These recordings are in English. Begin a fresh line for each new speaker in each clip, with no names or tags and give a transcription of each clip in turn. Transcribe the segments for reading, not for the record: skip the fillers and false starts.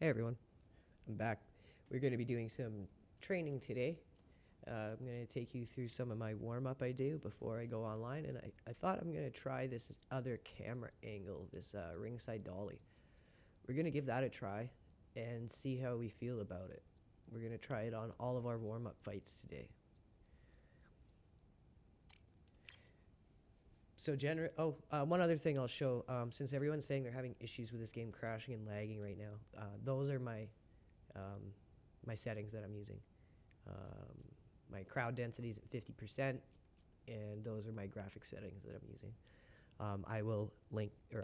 Hey everyone, I'm back. We're going to be doing some training today. I'm going to take you through some of my warm-up I do before I go online, and I thought I'm going to try this other camera angle, this ringside dolly. We're going to give that a try and see how we feel about it. We're going to try it on all of our warm-up fights today. So one other thing I'll show, since everyone's saying they're having issues with this game crashing and lagging right now, those are my settings that I'm using. My crowd density is at 50%, and those are my graphic settings that I'm using. I will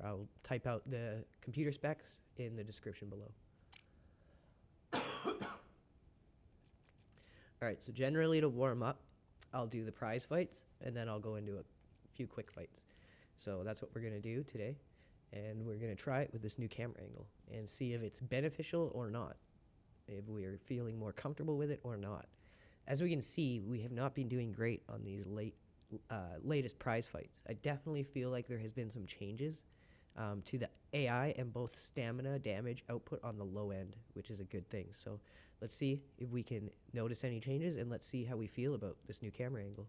I'll type out the computer specs in the description below. Alright, so generally to warm up, I'll do the prize fights, and then I'll go into a few quick fights. So that's what we're going to do today, and we're going to try it with this new camera angle and see if it's beneficial or not, if we're feeling more comfortable with it or not. As we can see, we have not been doing great on these latest prize fights. I definitely feel like there has been some changes to the AI and both stamina damage output on the low end, which is a good thing. So let's see if we can notice any changes, and let's see how we feel about this new camera angle.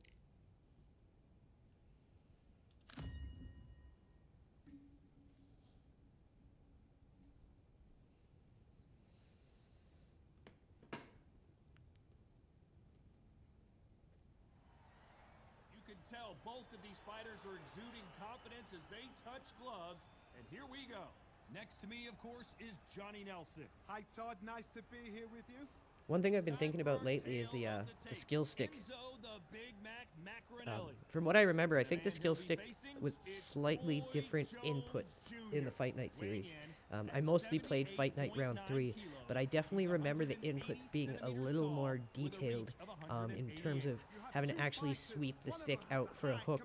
Tell both of these fighters are exuding confidence as they touch gloves, and here we go. Next to me, of course, is Johnny Nelson.
Hi, Todd. Nice to be here with you.
One thing I've been thinking about lately is the skill stick. From what I remember, I think the skill stick was slightly different inputs in the Fight Night series. I mostly played Fight Night Round 3, but I definitely remember the inputs being a little more detailed in terms of having to actually sweep the stick out for a hook,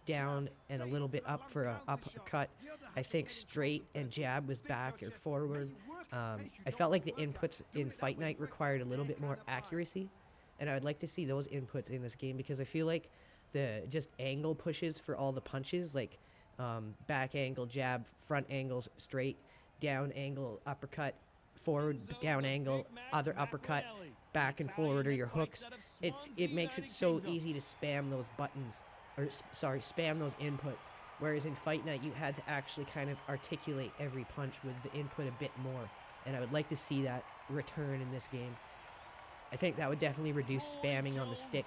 down and a little bit up for an uppercut. I think straight and jab was back or forward. I felt like the inputs in Fight Night required a little bit more accuracy, and I would like to see those inputs in this game, because I feel like the just angle pushes for all the punches, like back angle, jab, front angles, straight, down angle, uppercut, forward, down angle, other uppercut, back and forward are your hooks. It makes it so easy to spam those buttons, or spam those inputs. Whereas in Fight Night, you had to actually kind of articulate every punch with the input a bit more. And I would like to see that return in this game. I think that would definitely reduce spamming on the stick.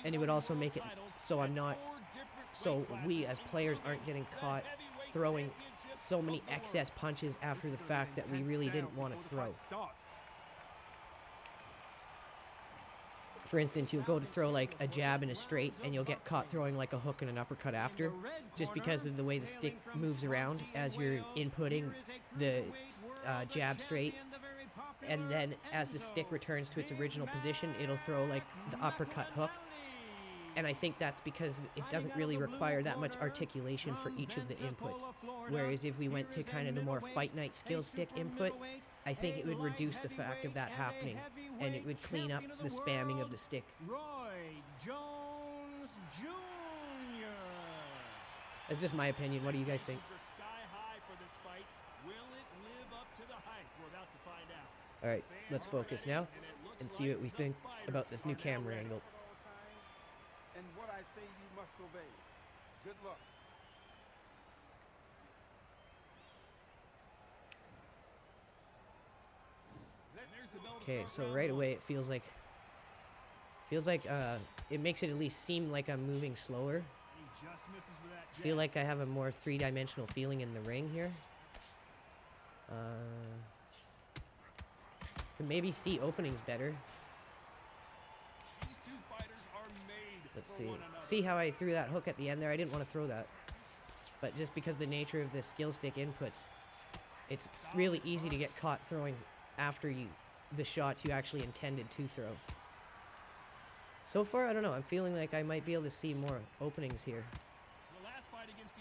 And it would also make it so we as players aren't getting caught throwing so many excess punches after the fact that we really didn't want to throw. For instance, you'll go to throw like a jab and a straight, and you'll get caught throwing like a hook and an uppercut after, just because of the way the stick moves around as you're inputting the jab straight. And then as the stick returns to its original position, it'll throw like the uppercut hook. And I think that's because it doesn't really require that much articulation for each of the inputs. Whereas if we went to kind of the more Fight Night skill stick input, I think it would reduce the fact of that happening, and it would clean up the spamming of the stick. That's just my opinion. What do you guys think? Alright, let's focus now and see what we think about this new camera angle.
And what I say you must obey. Good luck.
Okay, so right away it feels like it makes it at least seem like I'm moving slower. I feel like I have a more three-dimensional feeling in the ring here. Can maybe see openings better. Let's see. See how I threw that hook at the end there? I didn't want to throw that. But just because the nature of the skill stick inputs, it's really easy to get caught throwing after the shots you actually intended to throw. So far, I don't know. I'm feeling like I might be able to see more openings here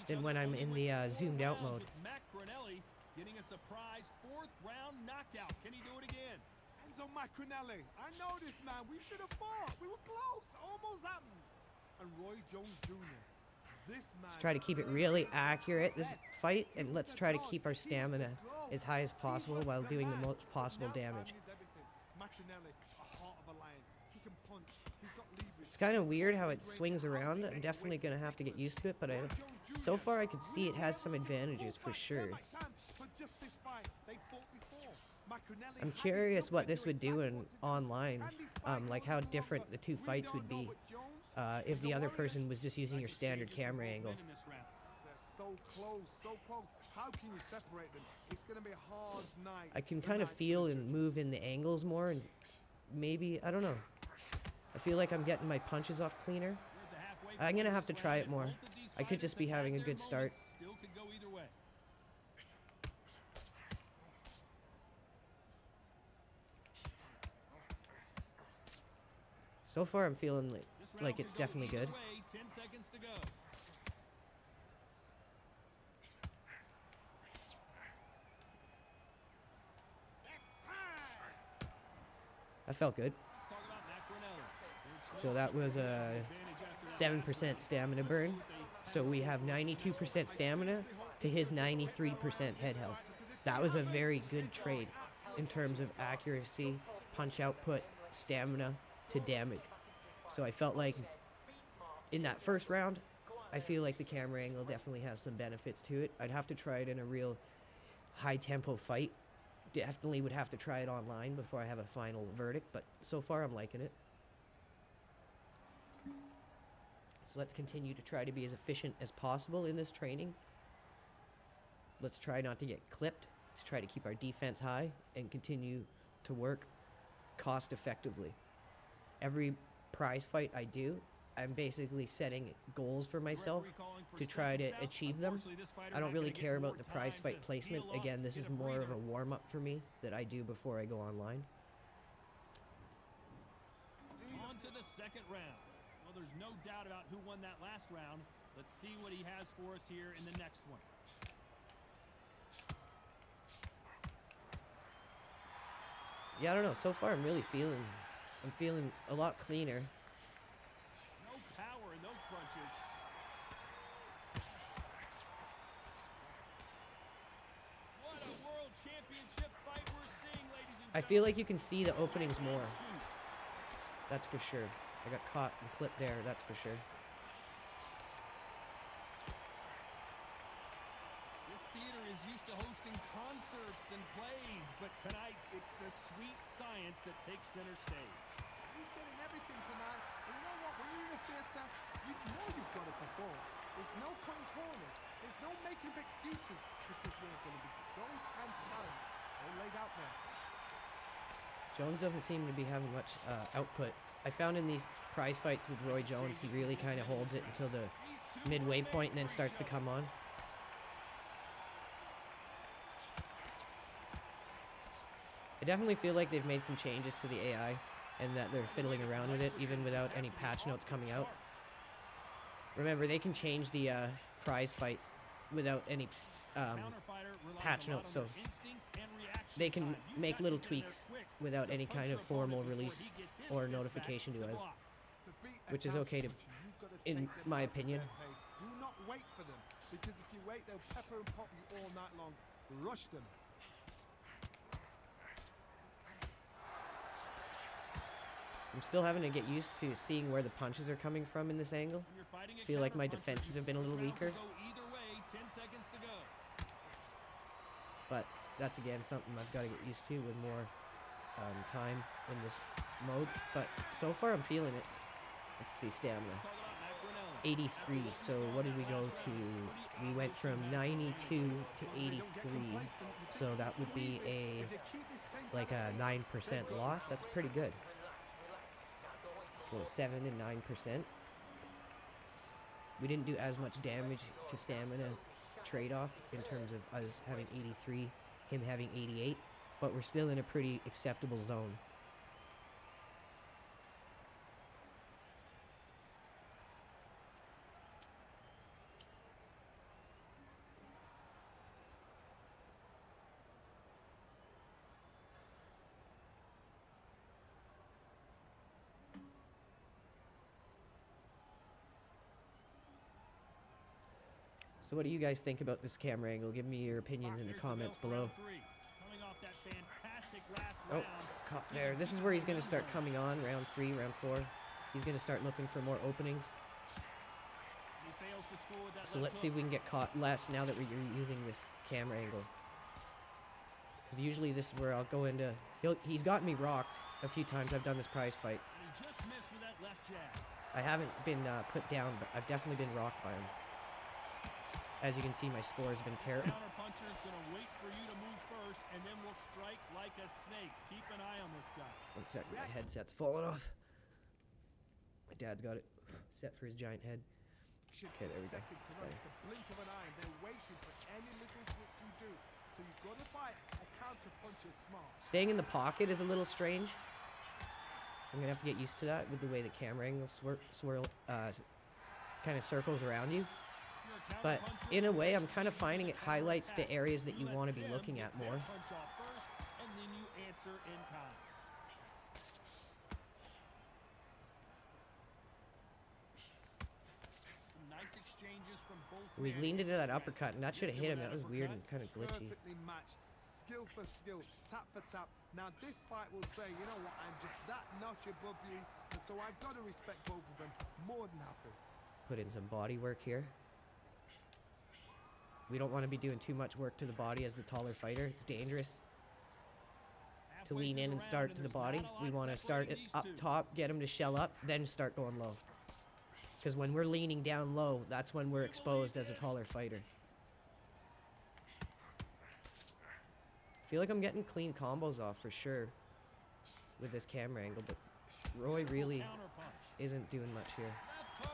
than when I'm in the zoomed out mode.
Getting a surprise fourth round knockout. Can he do it again?
Enzo Macronelli. I know this, man. We should have fought. We were close. Almost happened. And Roy Jones Jr.
Let's try to keep it really accurate this fight, and let's try to keep our stamina as high as possible while doing the most possible damage. It's kind of weird how it swings around. I'm definitely going to have to get used to it, but so far I could see it has some advantages for sure. I'm curious what this would do in online, like how different the two fights would be if the other person was just using your standard camera angle.
So close, so close. How can you separate them? It's going to be a hard night.
I can kind of feel and move in the angles more, and maybe, I don't know. I feel like I'm getting my punches off cleaner. I'm going to have to try it more. I could just be having a good start. So far, I'm feeling like it's definitely good.
10 seconds to go.
That felt good. So that was a 7% stamina burn. So we have 92% stamina to his 93% head health. That was a very good trade in terms of accuracy, punch output, stamina to damage. So I felt like in that first round, I feel like the camera angle definitely has some benefits to it. I'd have to try it in a real high tempo fight. Definitely would have to try it online before I have a final verdict, but so far I'm liking it. So let's continue to try to be as efficient as possible in this training. Let's try not to get clipped. Let's try to keep our defense high and continue to work cost effectively. Every prize fight I do, I'm basically setting goals for myself to try to achieve them. I don't really care about the prize fight placement. Again, this is more of a warm-up for me that I do before I go online.
On to the second round. Well, there's no doubt about who won that last round. Let's see what he has for us here in the next one.
Yeah, I don't know. So far, I'm feeling a lot cleaner.
No power in those punches. What a world championship fight we're seeing, ladies and gentlemen.
I feel like you can see the openings more. That's for sure. I got caught and clipped there, that's for sure.
This theater is used to hosting concerts and plays, but tonight it's the sweet science that takes center stage.
You're getting everything tonight. And you know what? When you're in a theater, you know you've got to perform. There's no cutting corners. There's no making of excuses because you're going to be so transparent, all laid out there.
Jones doesn't seem to be having much output. I found in these prize fights with Roy Jones, he really kind of holds it until the midway point and then starts to come on. I definitely feel like they've made some changes to the AI and that they're fiddling around with it even without any patch notes coming out. Remember, they can change the prize fights without any patch notes, so they can make little tweaks without any kind of formal release or notification to us, which is okay to, in my opinion.
Do not wait for them, because if you wait, they'll pepper and pop you all night long. Rush them.
I'm still having to get used to seeing where the punches are coming from in this angle. I feel like my defenses have been a little weaker. But that's again something I've got to get used to with more time in this mode. But so far I'm feeling it. Let's see, stamina. 83, so what did we go to? We went from 92 to 83, so that would be like a 9% loss. That's pretty good. So 7 and 9%. We didn't do as much damage to stamina trade-off in terms of us having 83, him having 88, but we're still in a pretty acceptable zone. So what do you guys think about this camera angle? Give me your opinions in the comments below. Oh, caught there. This is where he's going to start coming on, round 3, round 4. He's going to start looking for more openings. So let's see if we can get caught less now that we're using this camera angle. Because usually this is where I'll go into... He's gotten me rocked a few times. I've done this prize fight. I haven't been put down, but I've definitely been rocked by him. As you can see, my score has been terrible.
Counterpuncher's gonna wait for you to move first, and then we'll strike like a snake. Keep an eye on this guy.
1 second, my headset's falling off. My dad's got it set for his giant head. Okay, there we go.
The blink of an eye, and they're waiting for any little twitch you do. So you've got to fight a counterpuncher smart.
Staying in the pocket is a little strange. I'm gonna have to get used to that with the way the camera angle kind of circles around you. But in a way, I'm kind of finding it highlights the areas that you want to be looking at more. We leaned into that uppercut, and that should have hit him. That was weird and kind of glitchy.
Perfectly matched, skill for skill, tap for tap. Now this fight will say, you know what, I'm just that notch above you, and so I've got to respect both of them. More than happy.
Put in some body work here. We don't want to be doing too much work to the body as the taller fighter. It's dangerous to lean in and start to the body. We want to start it up top, get him to shell up, then start going low. Because when we're leaning down low, that's when we're exposed as a taller fighter. I feel like I'm getting clean combos off for sure with this camera angle, but Roy really isn't doing much here.
You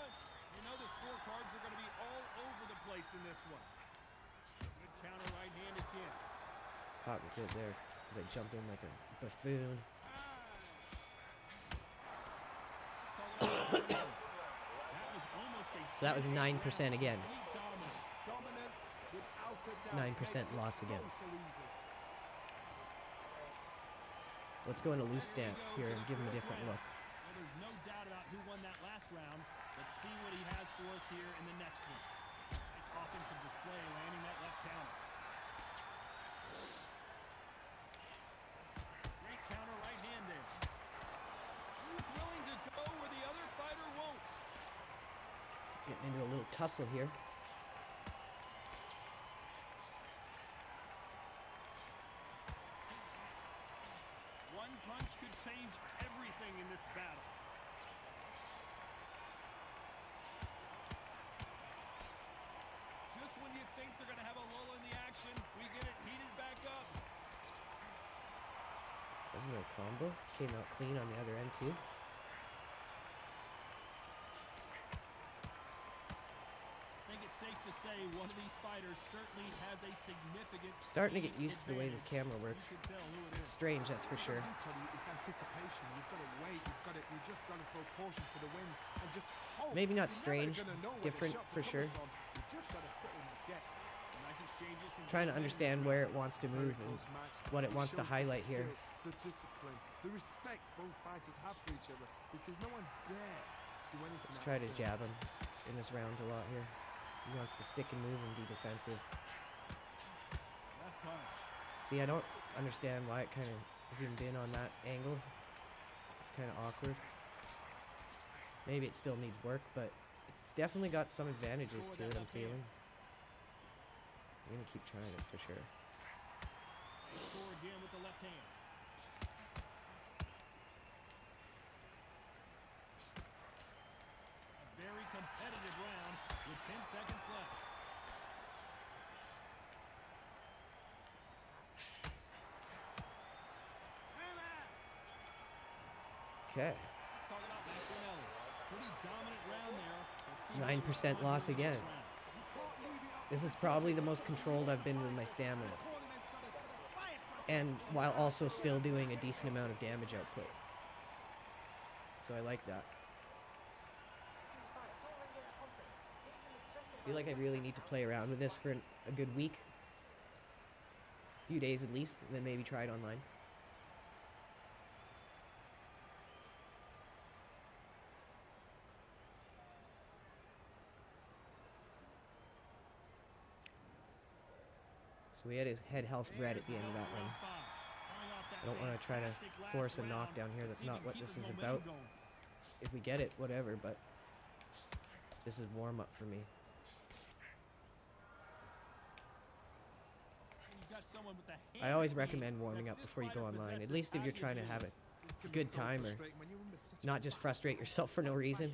know the scorecards are going to be all over the place in this one. Good counter right-handed kick.
Caught me good there because I jumped in like a buffoon. 9% again. 9% loss again. Let's go into loose stance here and give him a different look.
Well, there's no doubt about who won that last round. Let's see what he has for us here in the next one. Nice offensive display, landing that left counter. Great counter right hand there. Who's willing to go where the other fighter won't?
Getting into a little tussle here.
One punch could change everything in this battle. Just when you think they're going to have a lull in the action, we get it heated back up.
Wasn't there a combo? Came out clean on the other end too.
I think it's safe to say one of these fighters certainly has a significant...
Starting to get used to the way this camera works. It's strange, that's for sure.
It's anticipation. You've got to wait. You just got to throw caution to the wind and just hope.
Maybe not strange, different for sure.
You just got to put in the guess.
Trying to understand where it wants to move and what it wants to highlight here.
The discipline, the respect both fighters have for each other, because no one dare do anything.
Let's try to jab him in this round a lot here. He wants to stick and move and be defensive.
Left punch.
See, I don't understand why it kind of zoomed in on that angle. It's kind of awkward. Maybe it still needs work, but it's definitely got some advantages to it, I'm feeling. I'm going to keep trying it for sure.
Score again with the left hand. A very competitive round with 10 seconds left.
Okay.
Started out Machiavelli. Pretty dominant round there.
9% loss again. This is probably the most controlled I've been with my stamina. And while also still doing a decent amount of damage output. So I like that. I feel like I really need to play around with this for a good week. A few days at least, and then maybe try it online. So he had his head health red at the end of that one. I don't want to try to force a knockdown here. That's not what this is about. If we get it, whatever, but this is warm-up for me. I always recommend warming up before you go online, at least if you're trying to have a good time or not just frustrate yourself for no reason.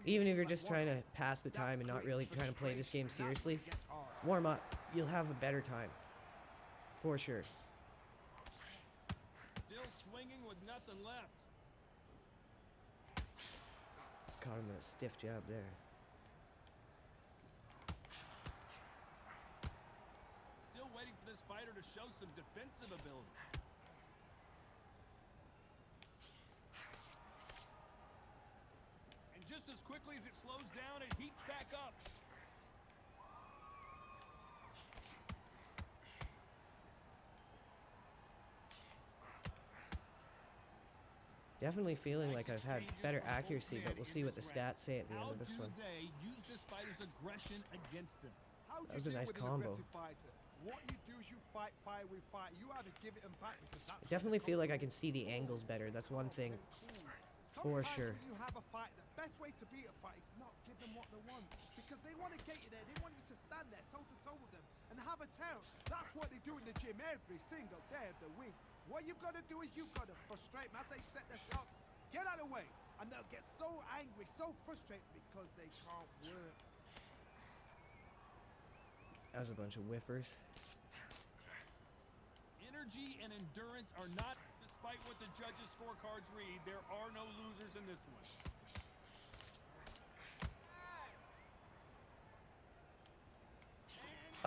Even if you're just trying to pass the time and not really trying to play this game seriously, warm up. You'll have a better time. For sure.
Still swinging with nothing left.
Caught him with a stiff jab there.
Still waiting for this fighter to show some defensive ability. And just as quickly as it slows down, it heats back up.
Definitely feeling like I've had better accuracy, but we'll see what the stats say at the end of this one.
They use this fighter's aggression against them.
That was a nice combo.
What you do is you fight fire with fire. You either give it and back because that's
I definitely feel like I can see the angles better. That's one thing for sure.
When you have a fight, the best way to beat a fight is not give them what they want, because they want to get you there. They want you to stand there toe to toe with them and have a tell. That's what they do in the gym every single day of the week. What you've got to do is you've got to frustrate them as they set their shots. Get out of the way, and they'll get so angry, so frustrated because they can't work.
That was a bunch of whiffers.
Energy and endurance are not, despite what the judges' scorecards read, there are no losers in this one.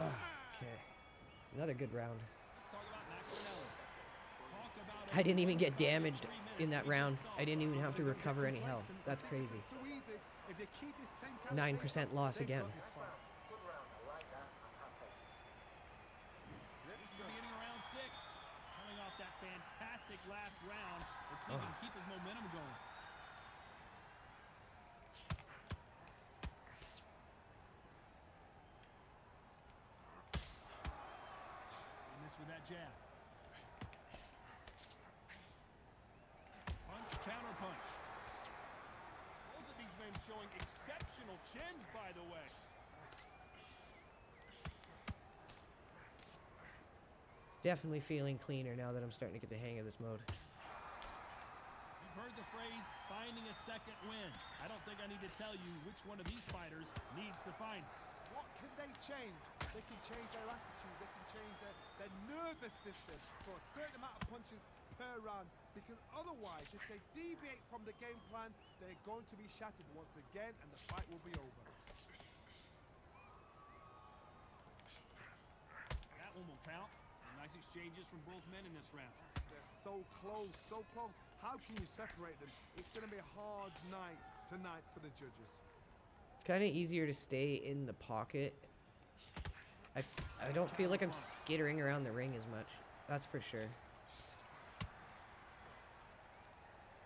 Okay. Another good round.
Let's talk about Macaronelli. Talk about
I didn't even get damaged in that round. I didn't even have to recover any health. That's crazy. 9% loss again.
This is the beginning of round 6. Coming off that fantastic last round. Let's see if he can keep his momentum going. And this with that jab. Punch, counter punch. Both of these men showing exceptional chins, by the way.
Definitely feeling cleaner now that I'm starting to get the hang of this mode.
You've heard the phrase, finding a second wins. I don't think I need to tell you which one of these fighters needs to find it.
What can they change? They can change their attitude. They can change their nervous system for a certain amount of punches per round. Because otherwise, if they deviate from the game plan, they're going to be shattered once again, and the fight will be over.
That one will count. Nice exchanges from both men in this round.
They're so close, so close. How can you separate them? It's going to be a hard night tonight for the judges.
It's kind of easier to stay in the pocket. I don't feel like I'm skittering around the ring as much. That's for sure.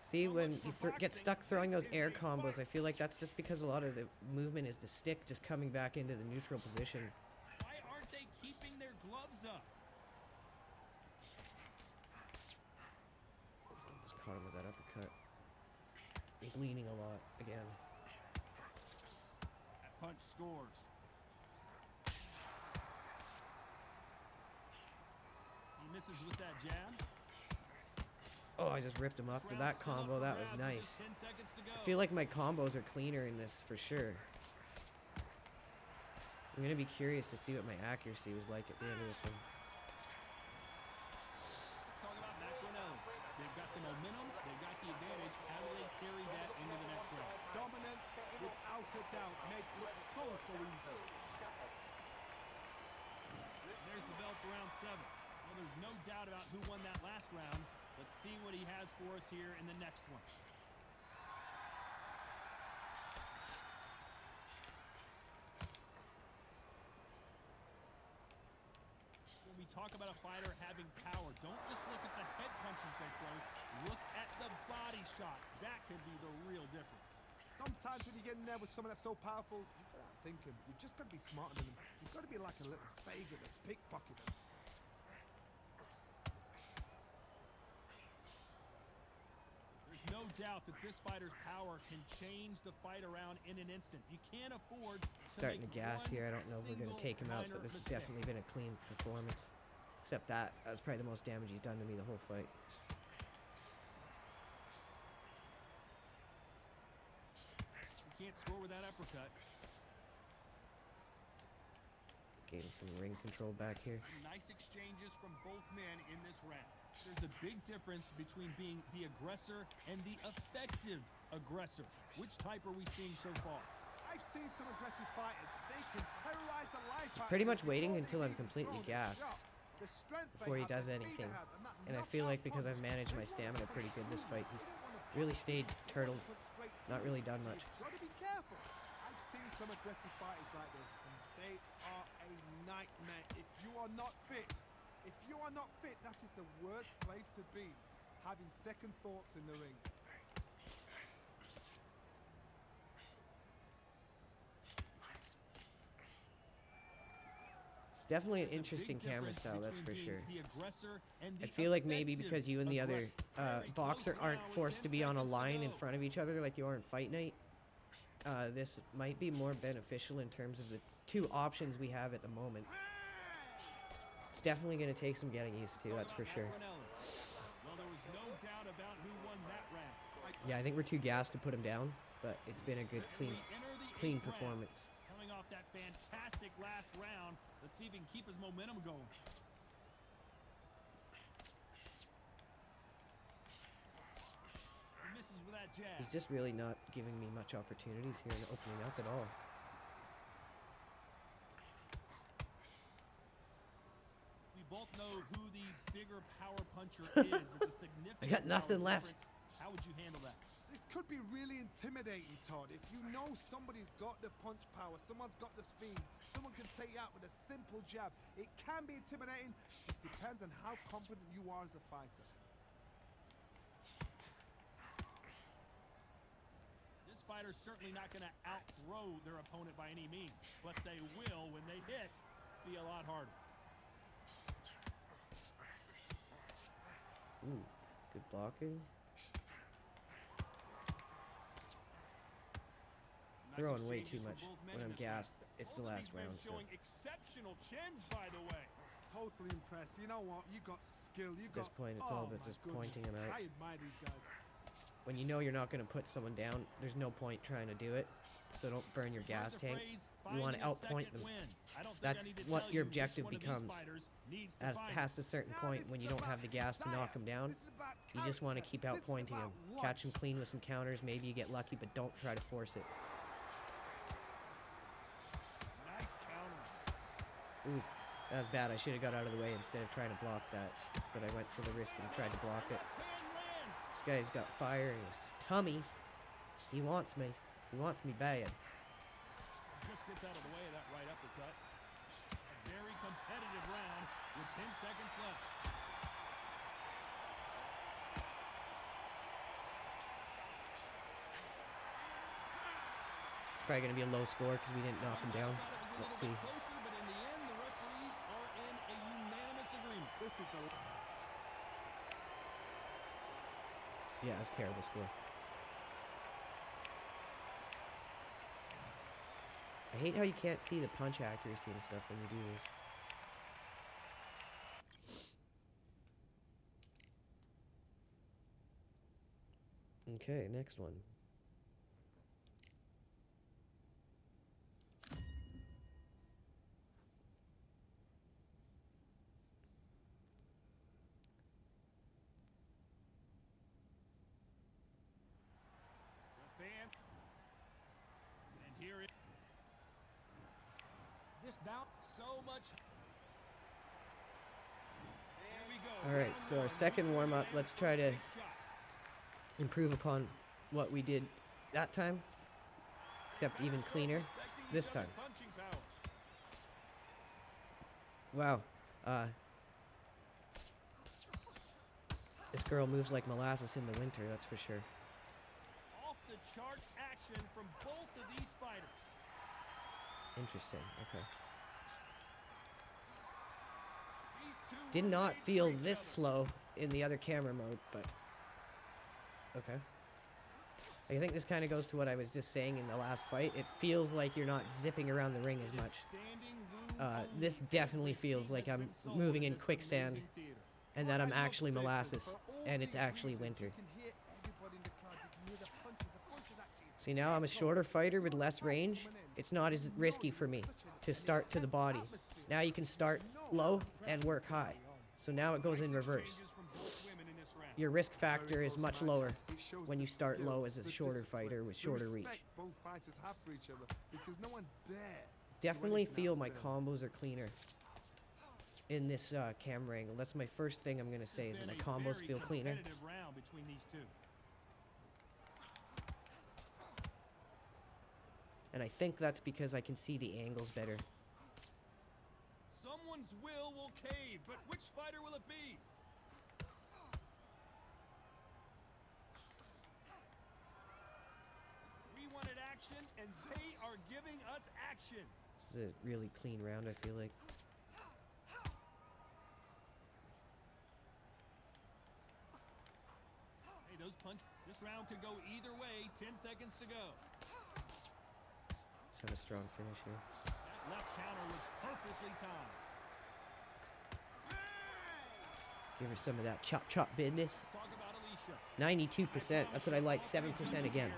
See, when you get stuck throwing those air combos, I feel like that's just because a lot of the movement is the stick just coming back into the neutral position.
Why aren't they keeping their gloves up?
Just caught him with that uppercut. He's leaning a lot again.
That punch scores. He misses with that jab.
Oh, I just ripped him up with that combo. That was nice. I feel like my combos are cleaner in this for sure. I'm going to be curious to see what my accuracy was like at the end of this one.
Let's talk about Macaronelli. They've got the momentum. They've got the advantage. How do they carry that into the next round?
Dominance, without a doubt, make it look so easy.
There's the bell for round 7. Well, there's no doubt about who won that last round. Let's see what he has for us here in the next one. When we talk about a fighter having power, don't just look at the head punches they throw. Look at the body shots. That could be the real difference.
Sometimes when you get in there with someone that's so powerful, you've got to have thinking. You've just got to be smarter than them. You've got to be like a little Fagin that's pickpocketing.
There's no doubt that this fighter's power can change the fight around in an instant. You can't afford to
Starting to
make
gas
one
here. I don't know if we're going to take him out,
single
but this has
minor
definitely been a clean performance. Except that was probably the most damage he's done to me the whole fight.
You can't score with that uppercut.
Getting some ring control back here.
Nice exchanges from both men in this round. There's a big difference between being the aggressor and the effective aggressor. Which type are we seeing so far?
I've seen some aggressive fighters. They can terrorize the life out of
Pretty
you
much waiting
before
until
they've
I'm
even
completely
thrown a
gassed
shot. The strength they
before he
have,
does
the speed
anything.
they have, and that
And I feel
knockout
like because I've
punch,
managed
they
my
want
stamina
to
pretty
punch
good this
through
fight,
you.
he's
They don't want to
really
punch
stayed
you. They want
turtled,
to punch straight
not
through
really
you.
done
So
much.
you've got to be careful. I've seen some aggressive fighters like this, and they are a nightmare. If you are not fit, that is the worst place to be. Having second thoughts in the ring.
It's definitely an
There's a
interesting
big
camera
difference
style, that's for
between
sure.
being the aggressor and
I
the
feel like maybe
effective
because you and the other
aggressor. Very
boxer
close
aren't
now with
forced
10
to be on a
seconds to
line in
go.
front of each other like you are in Fight Night, this might be more beneficial in terms of the two options we have at the moment. It's definitely going to take some getting used to, that's for sure.
Well, there was no doubt about who won that round.
Yeah, I think we're too gassed to put him down, but it's been a good,
We enter the
clean
8th round.
performance.
Coming off that fantastic last round, let's see if he can keep his momentum going. He misses with that jab.
He's just really not giving me much opportunities here and opening up at all.
We both know who the bigger power puncher is. There's a significant
I got nothing
power
left.
difference. How would you handle that?
This could be really intimidating, Todd. If you know somebody's got the punch power, someone's got the speed, someone can take you out with a simple jab. It can be intimidating, just depends on how confident you are as a fighter.
This fighter's certainly not going to outthrow their opponent by any means, but they will, when they hit, be a lot harder.
Ooh, good blocking. Throwing way too much when I'm gassed. It's the last round, so.
Showing exceptional chins, by the way.
Totally impressed. You know what? You got skill. You
At this
got.
point, it's all about
my
just
goodness.
pointing him out.
I admire these guys.
When you know you're not going to put someone down, there's no point trying to do it. So don't burn your gas tank. You want to outpoint them. That's what your objective becomes. Past a certain point, when you don't have the gas to knock them down, you just want to keep outpointing them. Catch them clean with some counters. Maybe you get lucky, but don't try to force it.
Nice counter.
Ooh, that was bad. I should have got out of the way instead of trying to block that. But I went for the risk and tried to block it. This guy's got fire in his tummy. He wants me. He wants me bad.
Just gets out of the way of that right uppercut. A very competitive round with 10 seconds left.
Probably going to be a low score because we didn't knock him down. Let's see.
Closer, but in the end, the referees are in a unanimous agreement.
This is the.
Yeah, it was a terrible score. I hate how you can't see the punch accuracy and stuff when you do this. Okay, next one.
The fan. And here it. This bout, so much. Here we go.
All right, so our second warm-up, let's try to improve upon what we did that time, except even cleaner this time. Wow. This girl moves like molasses in the winter, that's for sure.
Off the charts action from both of these fighters.
Interesting. Okay.
These two
Did
were
not
made for
feel
each
this
other.
slow in the other camera mode, but okay. I think this kind of goes to what I was just saying in the last fight. It feels like you're not zipping around the ring as
It is
much.
standing room
This
only.
definitely
Every
feels
seat
like
has
I'm
been sold
moving in
this
quicksand
amazing theater.
and that
I
I'm
love
actually
theatres
molasses
for all
and it's
these
actually
reasons.
winter.
You can hear everybody in the crowd. You can hear the punches. The punches actually
See, now I'm a shorter fighter with less range. It's not as risky for me to start to the body. Now you can start low and work high. So now it goes in reverse.
Exchanges from both women in this round.
Your risk factor is much lower when you start low as a shorter fighter with shorter reach.
Both fighters have for each other because no one dare.
Definitely feel my combos are cleaner in this camera angle. That's my first thing I'm going to say is
It's
my
been a
combos
very
feel cleaner.
competitive round between these two.
And I think that's because I can see the angles better.
Someone's will cave, but which fighter will it be? We wanted action, and they are giving us action.
This is a really clean round, I feel like.
Hey, those punch. This round could go either way. 10 seconds to go.
Let's have a strong finish here.
That left counter was purposely timed.
Give her some of that chop business.
Let's talk about Alicia.
92%. That's what I like. 7% again.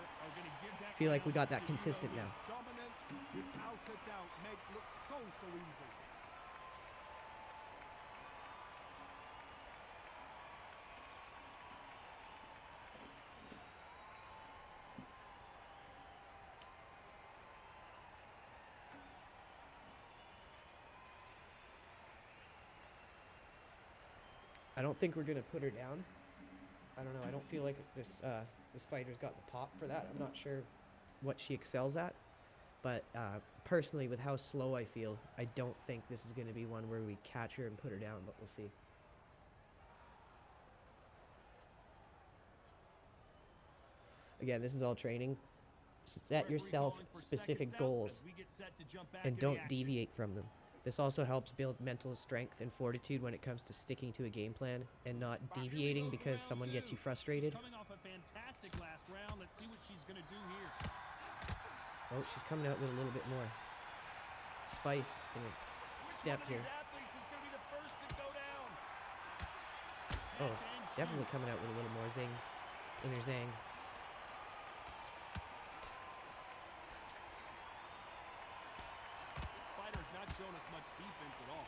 Feel like we got that consistent now.
Dominance, without a doubt, make look so easy.
I don't think we're gonna put her down. I don't know. I don't feel like this this fighter's got the pop for that. I'm not sure what she excels at, but personally, with how slow I feel, I don't think this is gonna be one where we catch her and put her down. But we'll see. Again, this is all training. Set yourself specific goals and don't deviate from them. This also helps build mental strength and fortitude when it comes to sticking to a game plan and not deviating because someone gets you frustrated.
Coming off a fantastic last round. Let's see what she's going to do here.
Oh, she's coming out with a little bit more spice in her step here.
Athletes is going to be the first to go down.
Oh,
Catch and shoot.
definitely coming out with a little more zing in her zang.
This fighter's not showing us much defense at all.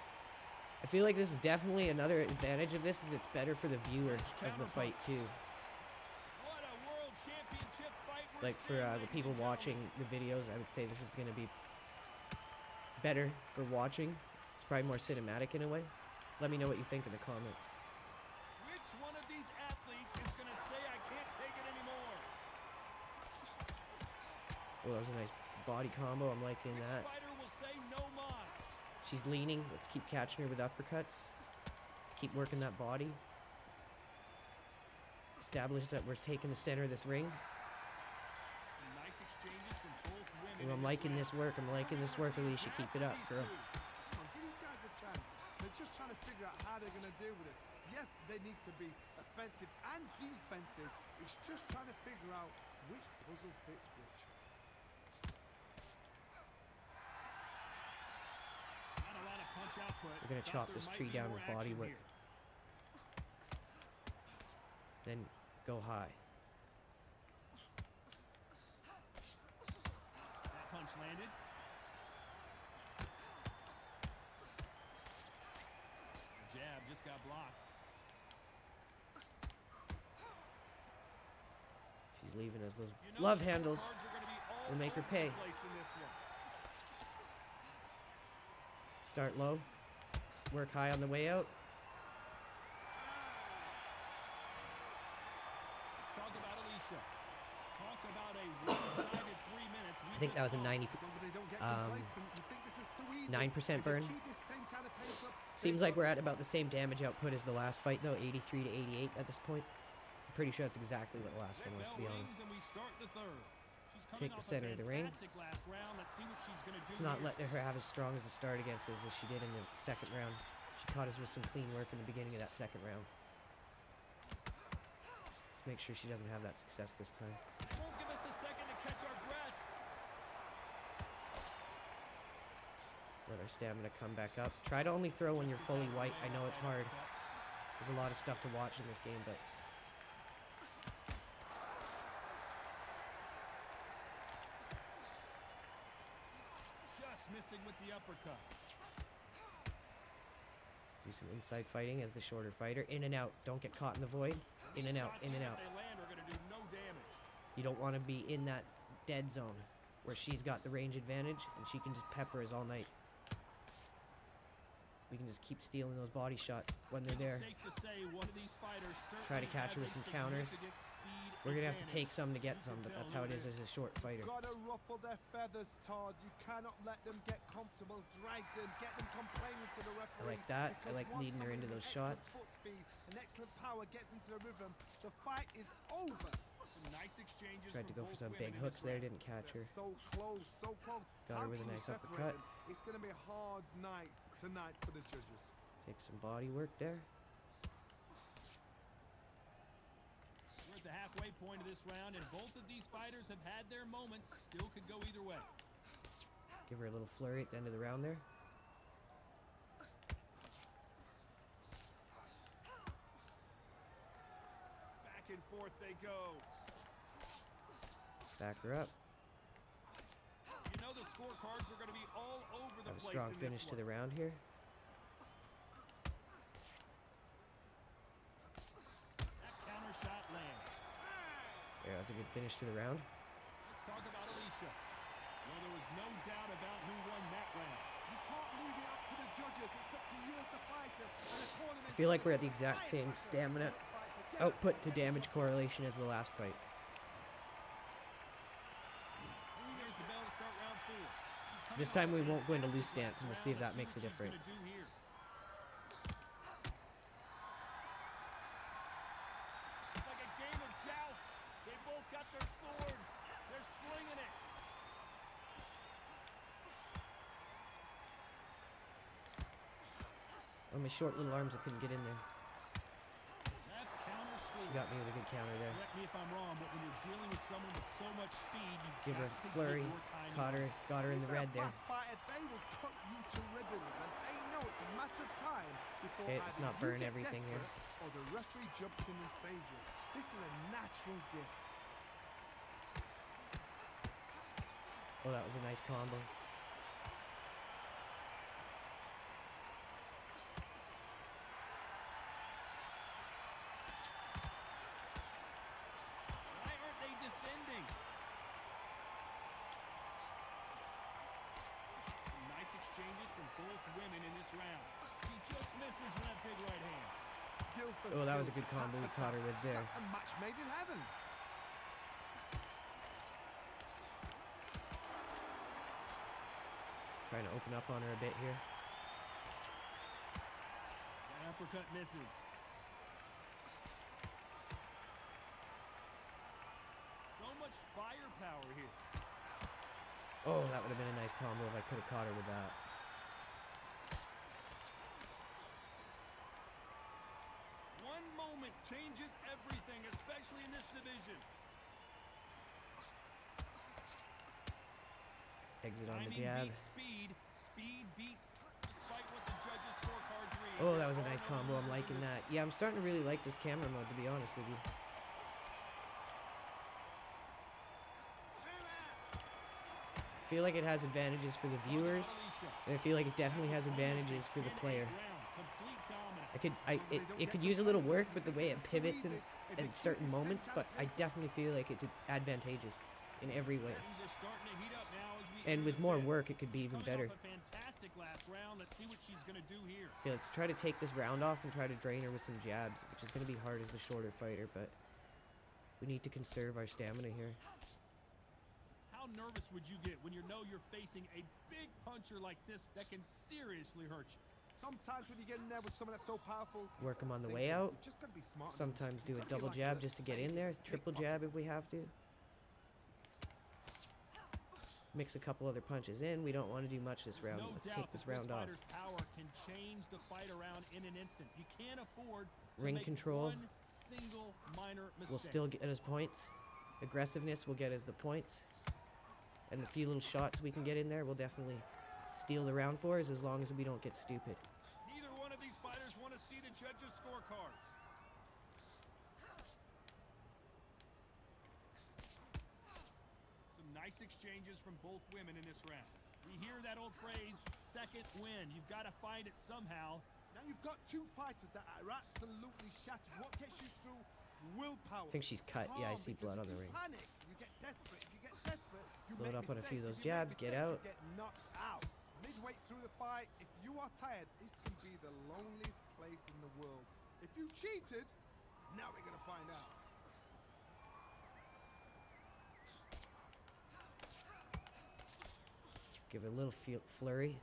I feel like this is definitely another advantage of this is it's better for the viewer of the fight too.
What a world championship fight we're
Like for
seeing,
the
ladies
people
and
watching the videos, I would say this is going to be better for watching. It's probably more cinematic in a way. Let me know what you think in the comments.
gentlemen. Which one of these athletes is going to say I can't take it anymore?
Oh, that was a nice body combo. I'm liking
Which
that.
fighter will say no mas?
She's leaning. Let's keep catching her with uppercuts. Let's keep working that body. Establish that we're taking the center of this ring.
Some nice exchanges from both women.
Ooh, I'm
in
liking
round.
this work. I'm liking this work, Alicia. Keep it up, girl.
Come on, give these guys a chance. They're just trying to figure out how they're going to deal with it. Yes, they need to be offensive and defensive. It's just trying to figure out which puzzle fits which.
Not a lot of punch output.
We're gonna
Thought
chop
there
this
might
tree
be
down
more
with body
action
work.
here.
Then go high.
That punch landed. The jab just got blocked.
She's leaving us those
You know
love
the
handles.
scorecards are gonna be all
will make her
over the
pay.
place in this one.
Start low. Work high on the way out.
Let's talk about Alicia. Talk about a one-sided 3 minutes.
I think that was a 90,
So they don't get
Um,
complacent. You think this is too easy.
9%
If they
burn.
keep this same kind of pace up,
Seems
they've
like we're
got
at about the same damage output as the last fight, though. 83 to 88 at this point. I'm pretty sure that's exactly what the last
Red
one was, to
bell
be
rings
honest.
and we start the third. She's coming
take the
off a
center of the ring.
fantastic last round. Let's see what she's going to do
It's not
here.
letting her have as strong as a start against us as she did in the second round. She caught us with some clean work in the beginning of that second round. Let's make sure she doesn't have that success this time.
It won't give us a second to catch our breath.
Let our stamina come back up. Try to only throw when you're fully white. I know it's hard. There's a lot of stuff to watch in this game, but
Just missing with the uppercut.
do some inside fighting as the shorter fighter. In and out. Don't get caught in the void. In and out,
Shots,
in and
even
out.
if they land, are going to do no damage.
You don't want to be in that dead zone where she's got the range advantage and she can just pepper us all night. We can just keep stealing those body shots when they're there.
Safe to say, one of these fighters
Try to
certainly
catch her
has
with
a
some counters.
significant speed
We're going to have to take
advantage.
some to get
You
some,
can
but
tell
that's how
who
it is as a short fighter.
Gotta ruffle their feathers, Todd. You cannot let them get comfortable. Drag them, get them complaining to the referee.
I like that. I
because
like
once
leading her into
somebody
those
with excellent
shots.
Foot speed and excellent power gets into the rhythm, the fight is over.
Some nice exchanges
Tried to
from
go for
both
some
women
big
in
hooks
this
there,
round.
didn't catch her.
They're so close, so close.
Got her
How
with a
can you
nice
separate
uppercut.
them? It's going to be a hard night tonight for the judges.
Take some body work there.
We're at the halfway point of this round, and both of these fighters have had their moments. Still could go either way.
Give her a little flurry at the end of the round there.
Back and forth they go.
Back her up.
You know the scorecards are going to be all over the
Have a
place
strong
in
finish
this
to
one.
the round here.
That counter shot lands.
Yeah, that's a good finish to the round.
Let's talk about Alicia. Well, there was no doubt about who won that round.
You can't leave it up to the judges. It's up to you as a fighter and a tournament.
I feel like we're at the exact same stamina output to damage correlation as the last fight.
Here's the bell to start round 4. He's coming
This
off
time
a
we won't go into loose
fantastic
stance, and we'll
last
see if
round.
that makes a
Let's see what
difference.
she's gonna do here. It's like a game of joust. They both got their swords. They're slinging it.
On my short little arms, I couldn't get in there.
Left counter
She
score.
got me with a good counter there.
Correct me if I'm wrong, but when you're dealing with someone with so much speed, you've
Give her
got
a
to
flurry.
get your timing
Caught her.
right.
Got her in the
If
red
they're a
there.
fast fighter, they will cut you to ribbons, and they know it's a matter of time before
Okay, let's
either
not
you
burn
get
everything here.
desperate or the referee jumps in and saves you. This is a natural gift.
Oh, that was a nice combo.
Why aren't they defending? Some nice exchanges from both women in this round. She just misses with that big right hand.
Skill for
Oh, that was a
skill,
good combo
tap
we
for
caught
tap.
her with
It's
there.
like a match made in heaven.
Trying to open up on her a bit here.
That uppercut misses. So much firepower here.
Oh, that would have been a nice combo if I could have caught her with that.
One moment changes everything, especially in this division.
Exit on the
Timing
jab.
beats speed. Speed beats despite what the judges' scorecards read.
Oh, that was a
There
nice
are no
combo. I'm
losers in
liking
this
that. Yeah, I'm starting to really like this camera mode, to be honest with you. I feel like it has advantages for the viewers, and I feel like it definitely has advantages for the player. It could use a little work with the way it pivots in at certain moments, but I definitely feel like it's advantageous in every way. And with more work, it could be even better.
Fantastic last round. Let's see what she's gonna do here.
Okay, let's try to take this round off and try to drain her with some jabs, which is going to be hard as the shorter fighter, but we need to conserve our stamina here.
How nervous would you get when you know you're facing a big puncher like this that can seriously hurt you?
Sometimes when you get in there with someone that's so powerful,
Work them on the
think
way
you
out.
just gotta be smart.
Sometimes do a
Gotta be
double
like
jab
a
just to get in there, triple jab if we have to. mix a couple other punches in. We don't want to do much this round.
No
Let's
doubt
take this
that
round off.
fighter's power can change the fight around in an instant. You can't afford to
Ring
make
control
one single minor mistake.
will still get us points. Aggressiveness will get us the points. And a few little shots we can get in there will definitely steal the round for us as long as we don't get stupid.
Neither one of these fighters want to see the judges' scorecards. Some nice exchanges from both women in this round. We hear that old phrase, second win. You've got to find it somehow.
Now you've got two fighters that are absolutely shattered. What gets you through? Willpower.
I think she's cut. Yeah, I see blood on the ring.
Panic. You get desperate. If you get desperate, you
Load
make
up on a few of
mistakes.
those
If you
jabs,
make
get
mistakes,
out.
You get knocked out. Midway through the fight, if you are tired, this can be the loneliest place in the world. If you cheated, now we're gonna find out.
Give it a little flurry.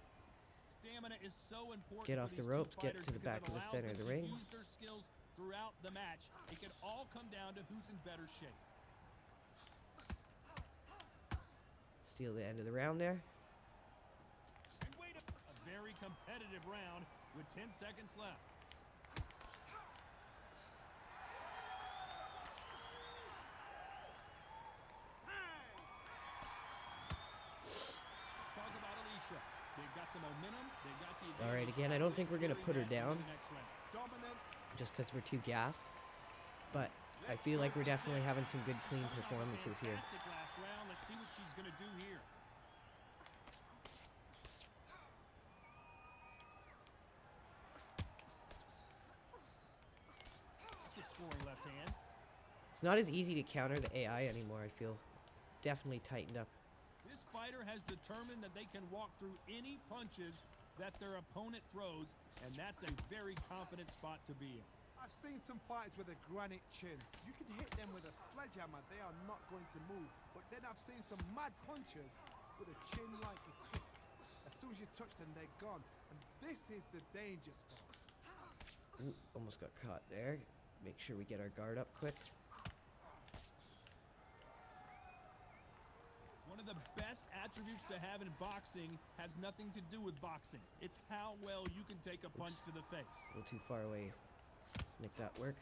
Stamina is so important.
Get
for
off the
these two
ropes, get
fighters
to the
because
back
it
of the
allows
center
them
of the
to
ring.
Use their skills throughout the match. It can all come down to who's in better shape.
Steal the end of the round there.
And wait a very competitive round with 10 seconds left. Let's talk about Alicia. They've got the momentum. They've got the
All right,
advantage.
again, I don't think we're going to put her down
The next round.
Dominance.
just because we're too gassed. But I feel like we're definitely having some good, clean
Coming off a
performances here.
fantastic last round. Let's see what she's going to do here. That's a scoring left hand.
It's not as easy to counter the AI anymore, I feel. Definitely tightened up.
This fighter has determined that they can walk through any punches that their opponent throws, and that's a very confident spot to be in.
I've seen some fighters with a granite chin. You can hit them with a sledgehammer, they are not going to move. But then I've seen some mad punchers with a chin like a crisp. As soon as you touch them, they're gone. And this is the danger spot.
Ooh, almost got caught there. Make sure we get our guard up quick.
One of the best attributes to have in boxing has nothing to do with boxing. It's how well you can take a punch to the face.
A little too far away. Make that work.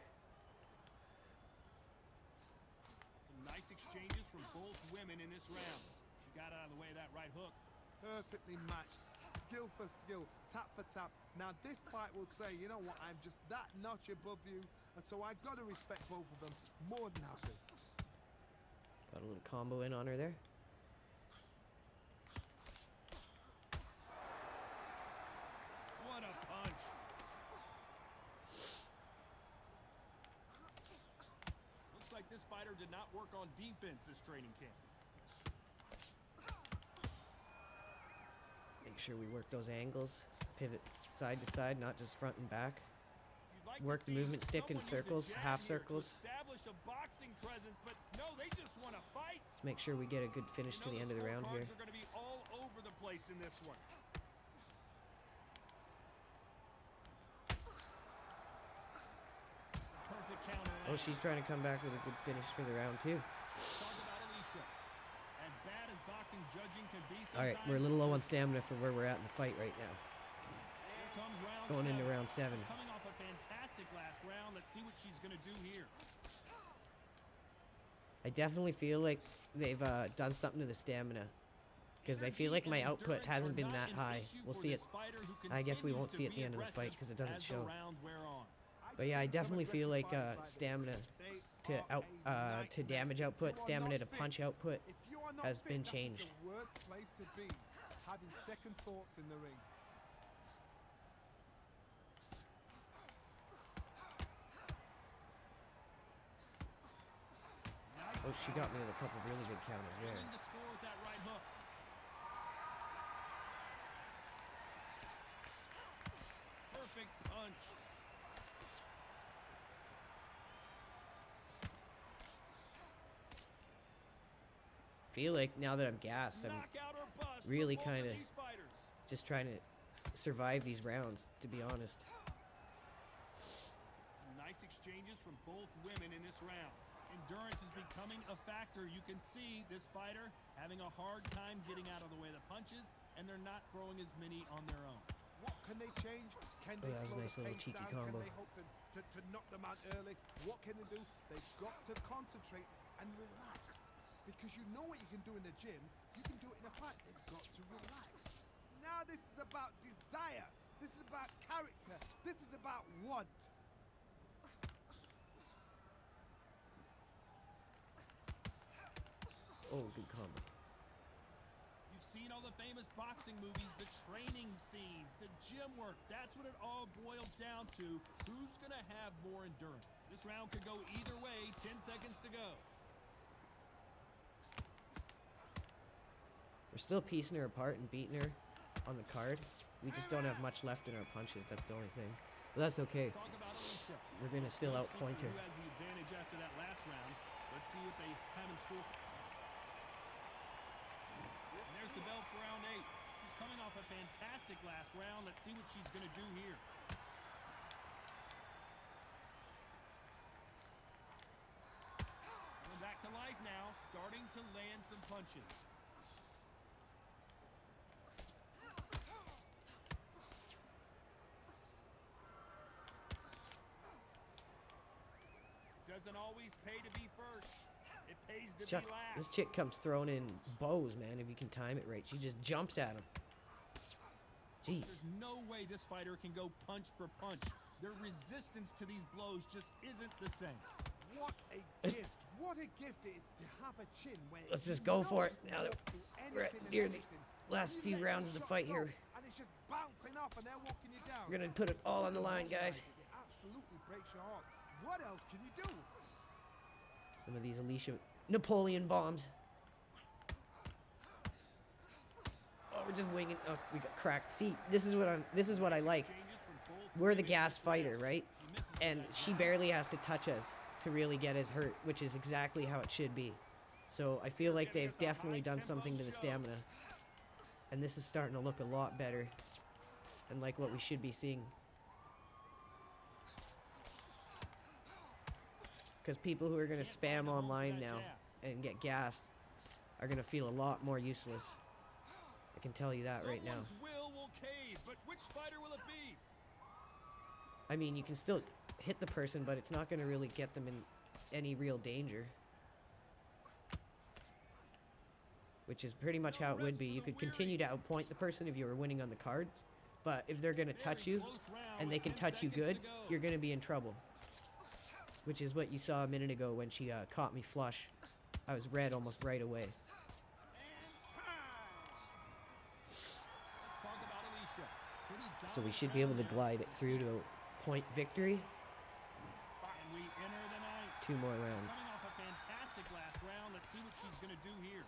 Some nice exchanges from both women in this round. She got out of the way of that right hook.
Perfectly matched. Skill for skill. Tap for tap. Now this fight will say, you know what, I'm just that notch above you. And so I've got to respect both of them more than happy.
Got a little combo in on her there.
What a punch. Looks like this fighter did not work on defense this training camp.
Make sure we work those angles. Pivot side to side, not just front and back.
You'd like to
Work the
see
movement stick in
someone use a
circles,
jab
half
here to
circles.
establish a boxing presence, but no, they just want to fight.
Let's make sure we get a good finish to the end of the round here.
Scorecards are going to be all over the place in this one. Perfect counter.
Oh, she's trying to come back with a good finish for the round too.
Talk about Alicia. As bad as boxing judging can be sometimes.
All right, we're a little low on stamina for where we're at in the fight right now.
Here comes round
Going into
seven.
round 7.
She's coming off a fantastic last round. Let's see what she's going to do here.
I definitely feel like they've done something to the stamina. Because I feel like my output hasn't been that high. We'll see it. I guess we won't see it at the end of the fight because it doesn't show. But yeah, I definitely feel like stamina to damage output, stamina to punch output has been changed.
That's the worst place to be, having second thoughts in the ring.
Oh, she got me with a couple really good counters there.
Willing to score with that right hook. Perfect punch.
Feel like now that I'm gassed, I'm
Knockout or bust for
really
both
kind of
these fighters.
just trying to survive these rounds, to be honest.
Some nice exchanges from both women in this round. Endurance is becoming a factor. You can see this fighter having a hard time getting out of the way of the punches, and they're not throwing as many on their own.
What can they change? Can they
that was a
slow
nice
the
little
pace
cheeky
down?
combo.
Can they hope to knock them out early? What can they do? They've got to concentrate and relax. Because you know what you can do in the gym, you can do it in a fight. They've got to relax. Now this is about desire. This is about character. This is about want.
Oh, good combo.
You've seen all the famous boxing movies, the training scenes, the gym work. That's what it all boils down to. Who's going to have more endurance? This round could go either way. 10 seconds to go.
We're still piecing her apart and beating her on the card. We just don't have much left in our punches. That's the only thing. But that's okay.
Let's talk about Alicia.
We're going to still
Let's see
outpoint her.
who has the advantage after that last round. Let's see what they have in store. And there's the bell for round 8. She's coming off a fantastic last round. Let's see what she's going to do here. Going back to life now, starting to land some punches. Doesn't always pay to be first. It pays to
Chuck,
be last.
this chick comes throwing in bows, man, if you can time it right. She just jumps at him. Jeez.
There's no way this fighter can go punch for punch. Their resistance to these blows just isn't the same.
What a gift. What a gift it is to have a chin where
Let's just
you
go
know
for it
you
now
can
that
do
we're at
anything and
near the
everything.
last
You
few
let
rounds of
the
the
shots
fight
go,
here.
And it's just bouncing off and they're walking you down.
We're going to put it all on the line, guys.
It absolutely breaks your heart. What else can you do?
Some of these Alicia Napoleon bombs. Oh, we're just winging. Oh, we got cracked. See, this is what I like. We're the gas fighter, right? And she barely has to touch us to really get us hurt, which is exactly how it should be. So I feel like they've definitely done something to the stamina. And this is starting to look a lot better. And like what we should be seeing. Because people who are going to spam online now and get gassed are going to feel a lot more useless. I can tell you that right now.
Someone's will cave, but which fighter will it be?
I mean, you can still hit the person, but it's not going to really get them in any real danger. Which is pretty much how it would be. You could continue to outpoint the person if you were winning on the cards. But if they're going to touch you, and they can touch you good, you're going to be in trouble. Which is what you saw a minute ago when she caught me flush. I was red almost right away.
Let's talk about Alicia. Pretty
So we should be able to glide it through to point victory.
And we enter the ninth.
2 more rounds.
Coming off a fantastic last round. Let's see what she's going to do here.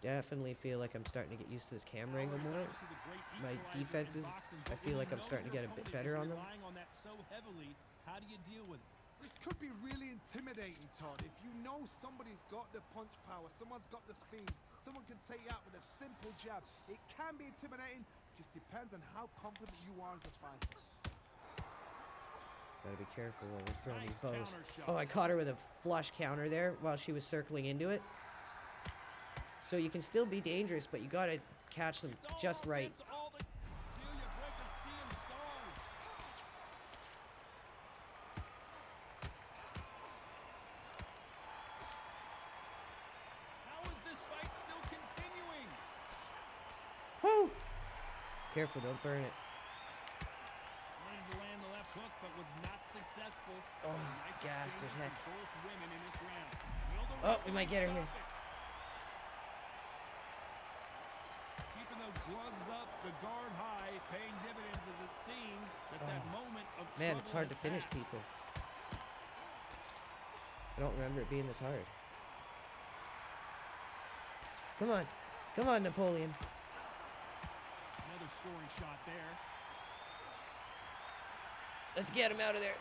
Definitely feel like I'm starting to get used to this camera angle more. My defenses, I feel like I'm starting to get a bit better on them.
On that so heavily, how do you deal with it?
This could be really intimidating, Todd. If you know somebody's got the punch power, someone's got the speed, someone can take you out with a simple jab. It can be intimidating, just depends on how confident you are as a fighter.
Gotta be careful when we're throwing these bows. Oh, I caught her with a flush counter there while she was circling into it. So you can still be dangerous, but you gotta catch them just right.
How is this fight still continuing?
Woo! Careful, don't burn it.
Wanted to land the left hook, but was not successful.
Oh,
Nice
gassed
exchanges
as heck.
from both women in this round. Will the
Oh, we might get her
referee
here.
stop it? Keeping those gloves up, the guard high, paying dividends as it seems that moment of
Man, it's hard
trouble
to
has
finish
passed.
people. I don't remember it being this hard. Come on. Come on, Napoleon.
Another scoring shot there.
Let's get him out of there.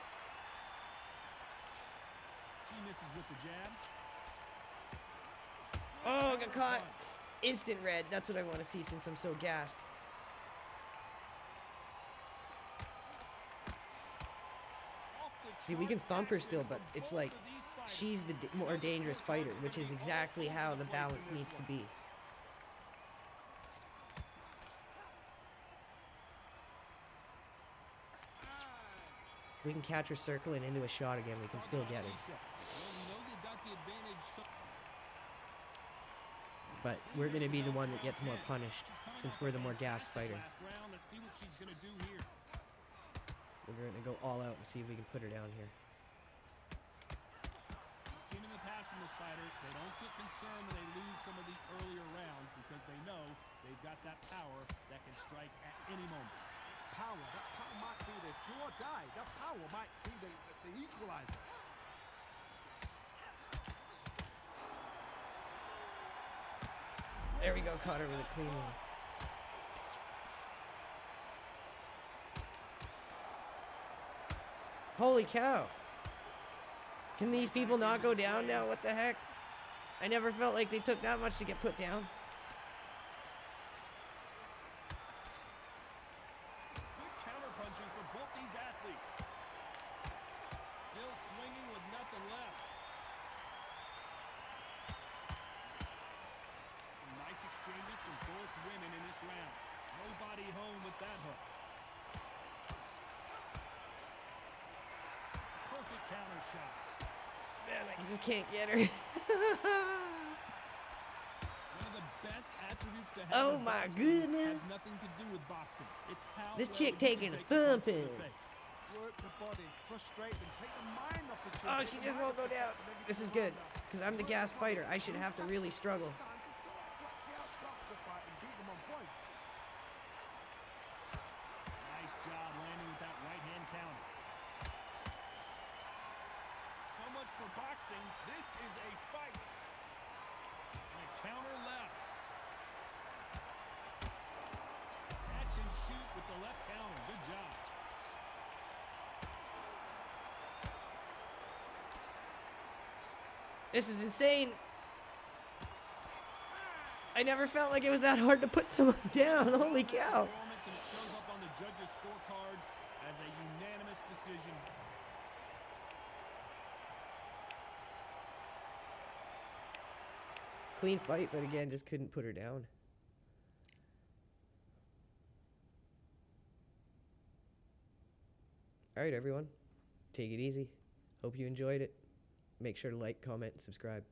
She misses with the jabs.
Oh, got caught. Instant red. That's what I want to see since I'm so gassed.
Off the
See, we can thump her still, but it's like she's the more dangerous fighter, which is exactly how the balance needs to be. If we can catch her circling into a shot again, we can still get her. But we're going to be the one that gets more punished, since we're the more gas fighter. We're going to go all out and see if we can put her down here.
Seen in the past from this fighter, they don't get concerned when they lose some of the earlier rounds because they know they've got that power that can strike at any moment.
Power, that power might be the do or die. That power might be the equalizer.
There we go, caught her with a clean one. Holy cow. Can these people not go down now? What the heck? I never felt like they took that much to get put down.
Good counter-punching for both these athletes. Still swinging with nothing left. Some nice exchanges from both women in this round. Nobody home with that hook. Perfect counter shot.
Man, I just can't get her.
One of the best attributes to have
Oh
in
my
boxing
goodness.
has nothing to do with boxing. It's how
This
well
chick
you
taking
can
a
take punch to the
thumping.
face.
Work the body, frustrate them, take the mind off the
Oh, she just won't go down. This is good, because I'm the gas fighter. I should have to really struggle.
Nice job landing with that right hand counter. So much for boxing. This is a fight. And a counter left. Catch and shoot with the left counter. Good job.
This is insane. I never felt like it was that hard to put someone down. Holy cow.
Performance, and it shows up on the judges' scorecards as a unanimous decision.
Clean fight, but again, just couldn't put her down. All right, everyone. Take it easy. Hope you enjoyed it. Make sure to like, comment, and subscribe.